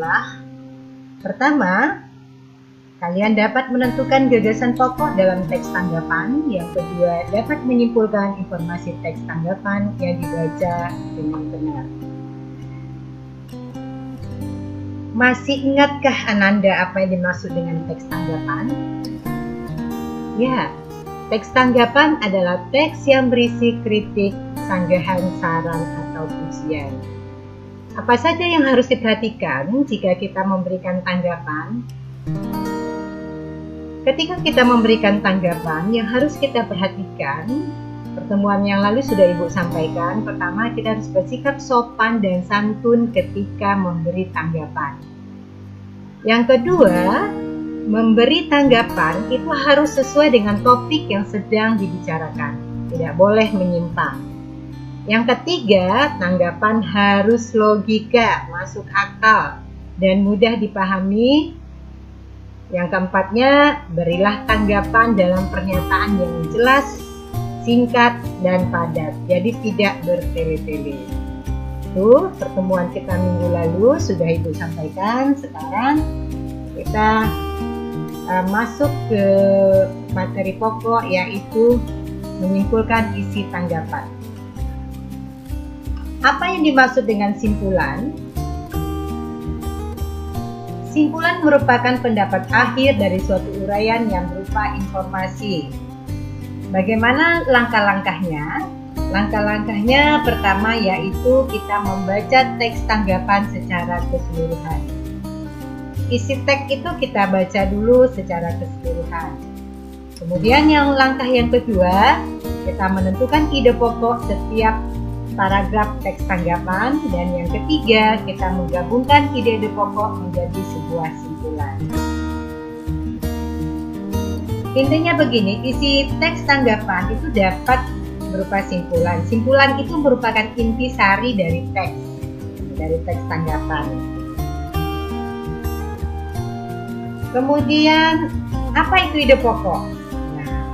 adalah: pertama, kalian dapat menentukan gagasan pokok dalam teks tanggapan. Yang kedua, dapat menyimpulkan informasi teks tanggapan yang dibaca dengan benar. Masih ingatkah Ananda apa yang dimaksud dengan teks tanggapan? Ya, teks tanggapan adalah teks yang berisi kritik, sanggahan, saran, atau pujian. Apa saja yang harus diperhatikan jika kita memberikan tanggapan? Ketika kita memberikan tanggapan, yang harus kita perhatikan, pertemuan yang lalu sudah Ibu sampaikan, pertama kita harus bersikap sopan dan santun ketika memberi tanggapan. Yang kedua, memberi tanggapan itu harus sesuai dengan topik yang sedang dibicarakan, tidak boleh menyimpang. Yang ketiga, tanggapan harus logika, masuk akal, dan mudah dipahami. Yang keempatnya, berilah tanggapan dalam pernyataan yang jelas, singkat, dan padat, jadi tidak bertele-tele. Itu pertemuan kita minggu lalu sudah Ibu sampaikan. Sekarang kita masuk ke materi pokok, yaitu menyimpulkan isi tanggapan. Apa yang dimaksud dengan simpulan? Simpulan merupakan pendapat akhir dari suatu uraian yang berupa informasi. Bagaimana langkah-langkahnya? Langkah-langkahnya pertama yaitu kita membaca teks tanggapan secara keseluruhan. Isi teks itu kita baca dulu secara keseluruhan. Kemudian langkah yang kedua, kita menentukan ide pokok setiap paragraf teks tanggapan, dan yang ketiga kita menggabungkan ide-ide pokok menjadi sebuah simpulan. Intinya begini, isi teks tanggapan itu dapat berupa simpulan. Simpulan itu merupakan intisari dari teks tanggapan. Kemudian apa itu ide pokok?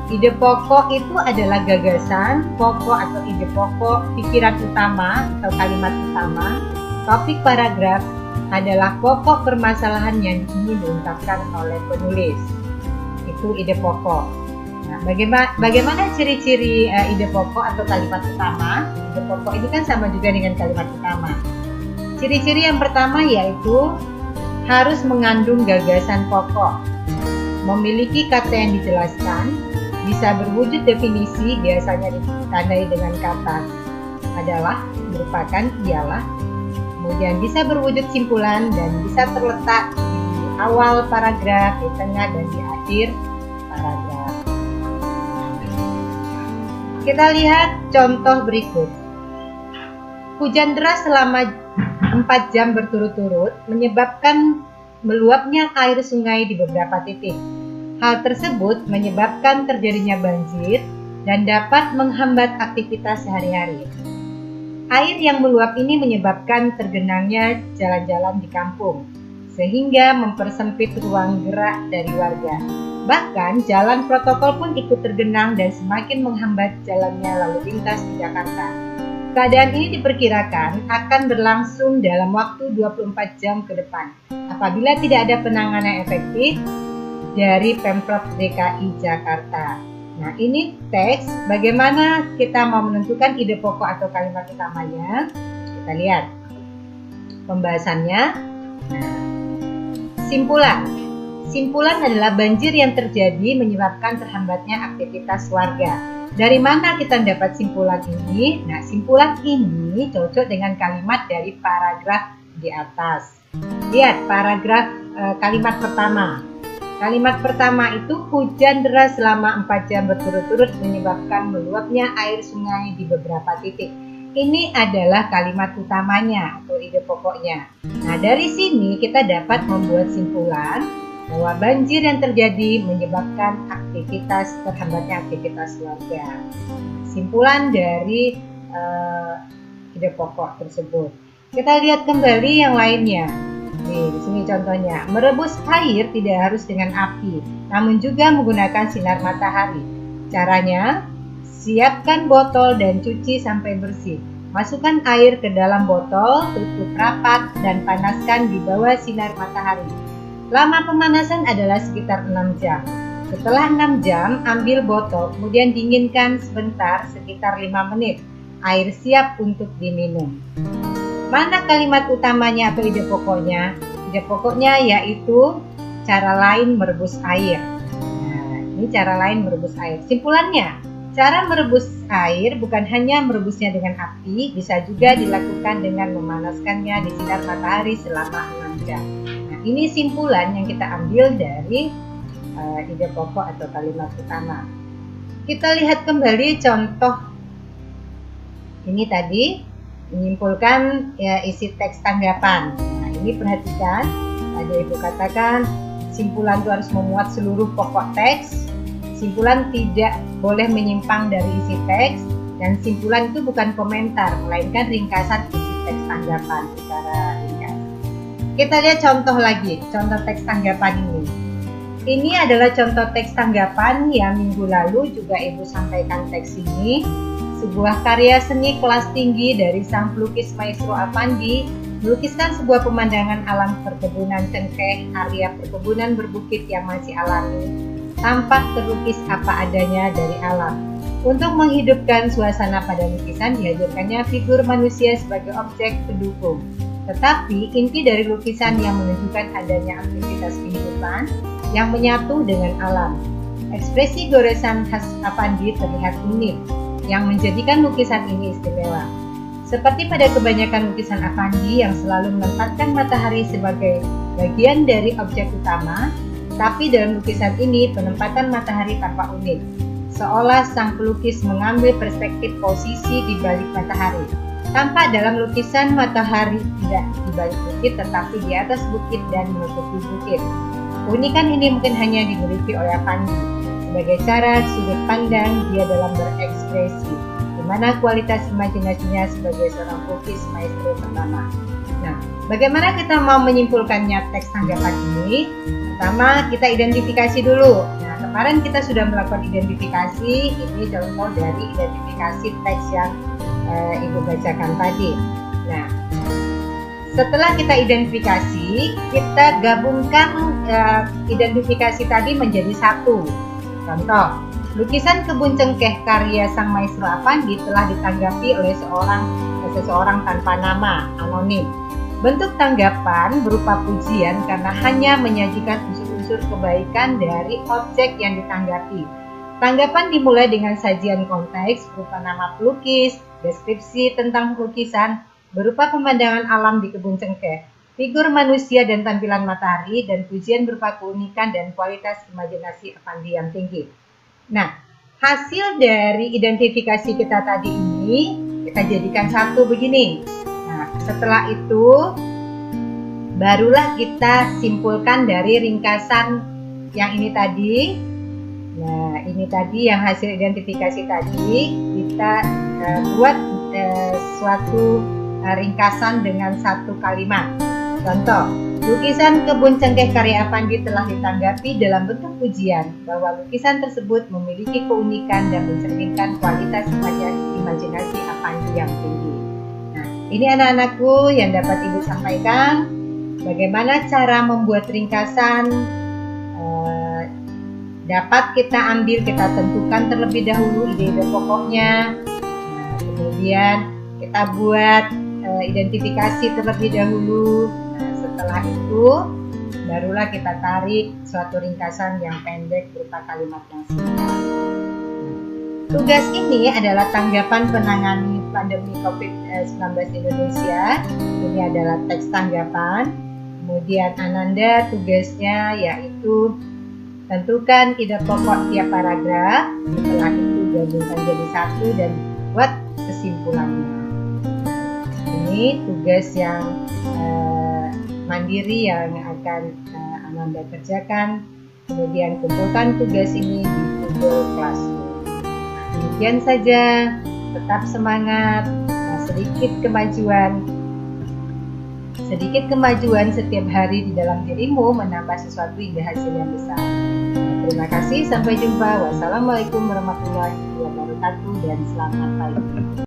Ide pokok itu adalah gagasan pokok atau ide pokok, pikiran utama atau kalimat utama. Topik paragraf adalah pokok permasalahan yang ingin diungkapkan oleh penulis. Itu ide pokok. Nah, bagaimana ciri-ciri ide pokok atau kalimat utama? Ide pokok ini kan sama juga dengan kalimat utama. Ciri-ciri yang pertama yaitu harus mengandung gagasan pokok, memiliki kata yang dijelaskan, bisa berwujud definisi, biasanya ditandai dengan kata adalah, merupakan, ialah. Kemudian bisa berwujud simpulan dan bisa terletak di awal paragraf, di tengah, dan di akhir paragraf. Kita lihat contoh berikut. Hujan deras selama 4 jam berturut-turut menyebabkan meluapnya air sungai di beberapa titik. Hal tersebut menyebabkan terjadinya banjir dan dapat menghambat aktivitas sehari-hari. Air yang meluap ini menyebabkan tergenangnya jalan-jalan di kampung, sehingga mempersempit ruang gerak dari warga. Bahkan jalan protokol pun ikut tergenang dan semakin menghambat jalannya lalu lintas di Jakarta. Keadaan ini diperkirakan akan berlangsung dalam waktu 24 jam ke depan, apabila tidak ada penanganan efektif dari Pemprov DKI Jakarta. Nah, ini teks. Bagaimana kita mau menentukan ide pokok atau kalimat utamanya? Kita lihat pembahasannya. Nah, simpulan. Simpulan adalah banjir yang terjadi menyebabkan terhambatnya aktivitas warga. Dari mana kita dapat simpulan ini? Nah, simpulan ini cocok dengan kalimat dari paragraf di atas. Lihat paragraf kalimat pertama. Kalimat pertama itu, hujan deras selama 4 jam berturut-turut menyebabkan meluapnya air sungai di beberapa titik. Ini adalah kalimat utamanya atau ide pokoknya. Nah, dari sini kita dapat membuat simpulan bahwa banjir yang terjadi menyebabkan terhambatnya aktivitas warga. Simpulan dari ide pokok tersebut. Kita lihat kembali yang lainnya. Nih, di sini contohnya, merebus air tidak harus dengan api, namun juga menggunakan sinar matahari. Caranya, siapkan botol dan cuci sampai bersih. Masukkan air ke dalam botol, tutup rapat, dan panaskan di bawah sinar matahari. Lama pemanasan adalah sekitar 6 jam. Setelah 6 jam, ambil botol, kemudian dinginkan sebentar, sekitar 5 menit. Air siap untuk diminum. Mana kalimat utamanya atau ide pokoknya? Ide pokoknya yaitu cara lain merebus air. Nah, ini cara lain merebus air. Simpulannya, cara merebus air bukan hanya merebusnya dengan api, bisa juga dilakukan dengan memanaskannya di sinar matahari selama 6 jam. Nah, ini simpulan yang kita ambil dari ide pokok atau kalimat utama. Kita lihat kembali contoh ini tadi, menyimpulkan ya, isi teks tanggapan. Nah, ini perhatikan, tadi Ibu katakan simpulan itu harus memuat seluruh pokok teks. Simpulan tidak boleh menyimpang dari isi teks, dan simpulan itu bukan komentar, melainkan ringkasan isi teks tanggapan secara ringkas. Kita lihat contoh lagi, contoh teks tanggapan ini. Ini adalah contoh teks tanggapan yang minggu lalu juga Ibu sampaikan teks ini. Sebuah karya seni kelas tinggi dari sang pelukis Maestro Affandi melukiskan sebuah pemandangan alam perkebunan cengkeh, area perkebunan berbukit yang masih alami, tampak terlukis apa adanya dari alam. Untuk menghidupkan suasana pada lukisan dihadirkannya figur manusia sebagai objek pendukung. Tetapi inti dari lukisan yang menunjukkan adanya aktivitas kehidupan yang menyatu dengan alam. Ekspresi goresan khas Affandi terlihat unik, yang menjadikan lukisan ini istimewa. Seperti pada kebanyakan lukisan Affandi yang selalu menempatkan matahari sebagai bagian dari objek utama, tapi dalam lukisan ini penempatan matahari tampak unik, seolah sang pelukis mengambil perspektif posisi di balik matahari. Tampak dalam lukisan matahari tidak di balik bukit tetapi di atas bukit dan menutupi bukit. Keunikan ini mungkin hanya dimiliki oleh Affandi sebagai cara sudut pandang dia dalam berekspresi, di mana kualitas imajinasinya sebagai seorang pelukis maestro pertama. Nah, bagaimana kita mau menyimpulkannya teks tanggapan ini? Pertama, kita identifikasi dulu. Nah, kemarin kita sudah melakukan identifikasi, ini contoh dari identifikasi teks yang Ibu bacakan tadi. Nah, setelah kita identifikasi, kita gabungkan identifikasi tadi menjadi satu. Contoh, lukisan kebun cengkeh karya sang maestro Affandi telah ditanggapi oleh seseorang tanpa nama, anonim. Bentuk tanggapan berupa pujian karena hanya menyajikan unsur-unsur kebaikan dari objek yang ditanggapi. Tanggapan dimulai dengan sajian konteks berupa nama pelukis, deskripsi tentang lukisan berupa pemandangan alam di kebun cengkeh, figur manusia dan tampilan matahari, dan pujian berupa keunikan dan kualitas imajinasi Affandi yang tinggi. Nah, hasil dari identifikasi kita tadi ini kita jadikan satu begini. Nah, setelah itu barulah kita simpulkan dari ringkasan yang ini tadi. Nah, ini tadi yang hasil identifikasi tadi, kita buat suatu ringkasan dengan satu kalimat. Contoh, lukisan kebun cengkeh karya Affandi telah ditanggapi dalam bentuk pujian bahwa lukisan tersebut memiliki keunikan dan mencerminkan kualitas imajinasi Affandi yang tinggi. Nah, ini anak-anakku yang dapat Ibu sampaikan bagaimana cara membuat ringkasan. Dapat kita ambil, kita tentukan terlebih dahulu ide-ide pokoknya. Nah, kemudian kita buat identifikasi terlebih dahulu. Nah, setelah itu barulah kita tarik suatu ringkasan yang pendek berupa kalimat yang singkat. Tugas ini adalah tanggapan penangani pandemi COVID-19 Indonesia. Ini adalah teks tanggapan. Kemudian Ananda tugasnya yaitu tentukan ide pokok tiap paragraf, setelah itu gabungkan jadi satu dan buat kesimpulannya. Ini tugas yang mandiri yang akan Ananda kerjakan. Kemudian kumpulkan tugas ini di Google Classroom. Demikian saja, tetap semangat. Sedikit kemajuan setiap hari di dalam dirimu menambah sesuatu hingga hasil yang besar. Terima kasih, sampai jumpa. Wassalamualaikum warahmatullahi wabarakatuh dan selamat pagi.